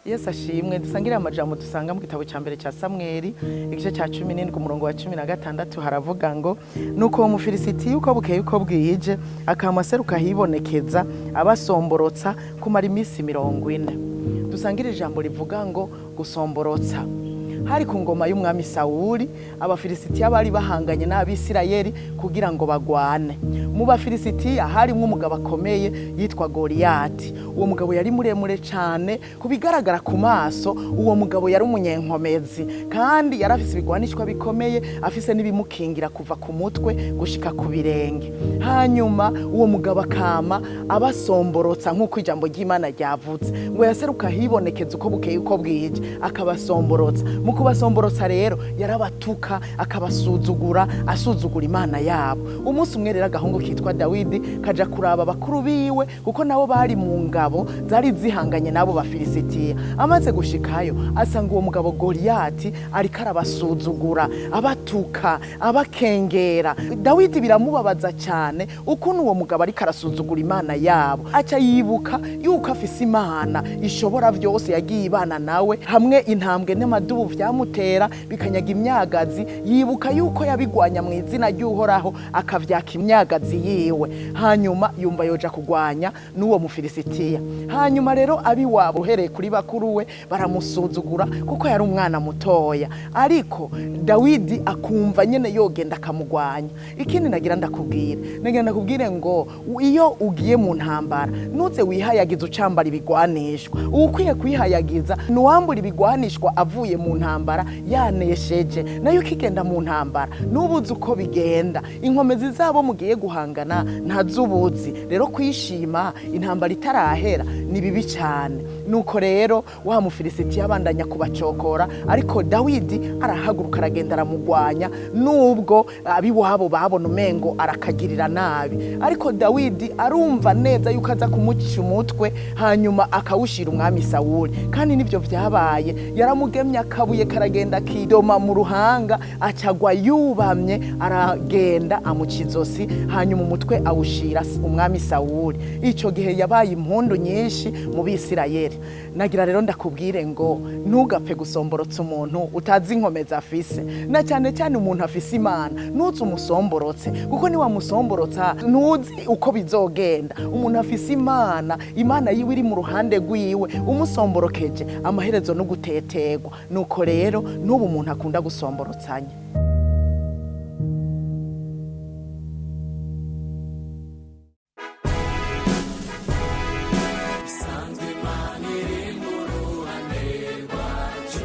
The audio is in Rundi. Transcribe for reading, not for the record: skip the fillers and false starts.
Yesu ashimwe dusangira amajambo dusanga mu gitabo cya mbere cya Samweli igice cya 17 umurongo wa 16 haravuga ngo nuko uwo mufilisiti uko bukeye uko bwije akamaseruka hibonekeza abasomborotsa kumara iminsi 40. Dusangira ijambo rivuga ngo gusomborotsa. Hari ku ngoma y'umwami Sawuli abafilisitiya bari bahanganye n'Abisirayeli kugira ngo bagwane. Mu bafilisitiya harimwo umugabo akomeye yitwa Goliyati. Uwo mugabo yari muremure cyane kubigaragara ku maso. Uwo mugabo yari umunyenkomezi kandi yari afise ibigwanishwa bikomeye, afise n'ibimukingira kuva ku mutwe gushika ku birenge. Hanyuma uwo mugabo akama abasomborotsa nk'uko ijambo ry'Imana ryavuze ngo yaseruka hibonekeza uko bukeye uko bwije akabasomborotsa. Mu kubasomborotsa rero yarabatuka akabasuzugura, asuzugura Imana yabo. Umunsi umwe rero agahungu kitwa Dawidi kaja kuraba bakuru biwe kuko nabo bari mu ngabo zari zihanganye nabo bafilisitiya. Amaze gushikayo asanga uwo mugabo Goliyati ariko arabasuzugura, abatuka, abakengera. Dawidi biramubabaza cyane ukuntu uwo mugabo ariko arasuzugura Imana yabo. Aca yibuka yuko afise Imana ishobora byose yagiye ibana nawe, hamwe intambwe n'amadubu vyamutera bikanyaga imyagazi. Yibuka yuko yabigwanya mu izina ry'Uhoraho akavyaka imyagazi yiwe. Hanyuma yumva yoja kugwanya n'uwo mufilisitiya. Hanyuma rero abi wabo uhereye kuri bakuru we baramusuzugura kuko yari umwana mutoya, ariko Dawidi akumva nyene yogenda akamugwanya. Ikindi nagira ndakubwire ngo iyo ugiye mu ntambara nuze wihayagiza ucambara ibigwanishwa. Ukwiye kwihayagiza nuwambura ibigwanishwa avuye mu ntambara yanesheje. Nayo ukigenda mu ntambara nubuze uko bigenda, inkomezi zabo mugiye guhangana ntazubuzi. Rero kwishima intambara itarahera ni bibi cyane. Nuko rero wa mufilisitiya abandanya kubacokora, ariko Dawidi arahaguruka aragenda aramugwanya, nubwo abi wabo babona umengo arakagirira nabi. Ariko Dawidi arumva neza yuko aza kumucisha umutwe hanyuma akawushira umwami Sawuli, kandi nivyo vyabaye. Yaramugemye akabuye karagenda kidoma mu ruhanga, acagwa yubamye, aragenda amucizosi, hanyuma umutwe awushira umwami Sawuli. Ico gihe yabaye impundu nyinshi mu Bisirayeli. Nagira rero ndakubwire ngo ntugapfe gusomborotsa umuntu utazi inkomeza afise, na cyane cyane umuntu afise Imana nuzi umusomborotse, kuko ni wa musomborotsa nuzi uko bizogenda. Umuntu afise Imana yiwe iri mu ruhande rwiwe, umusomborokeje amaherezo no gutetegwa. Nuko rero n'ubu umuntu akunda gusomborotsanya. Sanze manere mu ruhande rwacu,